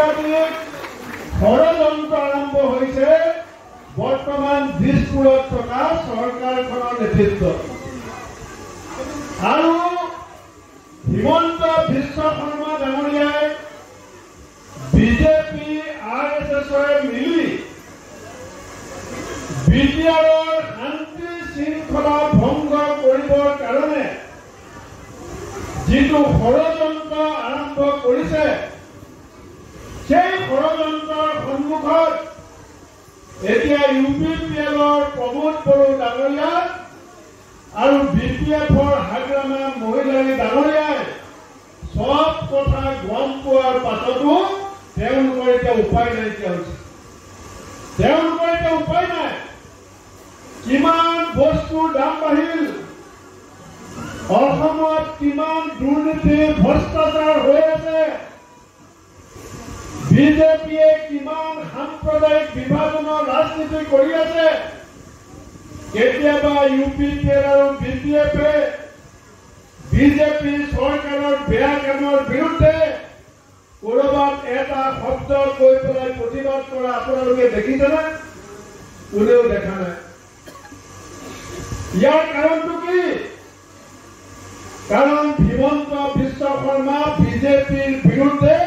সাংঘাতিক ষড়যন্ত্ৰ আৰম্ভ হৈছে বৰ্তমান দিছপুৰত থকা চৰকাৰখনৰ নেতৃত্বত আৰু হিমন্ত বিশ্ব শৰ্মা ডাঙৰীয়াই বিজেপি আৰএছএছৰে মিলি বিটিআৰৰ শান্তি শৃংখলা ভংগ কৰিবৰ কাৰণে যিটো ষড়যন্ত্ৰ আৰম্ভ কৰিছে সেই ষড়যন্ত্ৰৰ সন্মুখত এতিয়া ইউপিপিএলৰ প্ৰমোদ বড়ো ডাঙৰীয়া আৰু বিপিএফৰ হাগ্ৰামা মহিলাৰী ডাঙৰীয়াই সব কথা গম পোৱাৰ পাছতো তেওঁলোকৰ এতিয়া উপায় নাইকিয়া হৈছে তেওঁলোকৰ এতিয়া উপায় নাই কিমান বস্তুৰ দাম বাঢ়িল অসমত কিমান দুৰ্নীতি ভ্ৰষ্টাচাৰ হৈ আছে বিজেপিয়ে কিমান সাম্প্ৰদায়িক বিভাজনৰ ৰাজনীতি কৰি আছে কেতিয়াবা ইউপিপিএল আৰু বিপিএফে বিজেপি চৰকাৰৰ বেয়া কামৰ বিৰুদ্ধে কৰবাত এটা শব্দ কৈ পেলাই প্ৰতিবাদ কৰা আপোনালোকে দেখিছেনে কোনেও দেখা নাই ইয়াৰ কাৰণটো কি কাৰণ হিমন্ত বিশ্ব শৰ্মা বিজেপিৰ বিৰুদ্ধে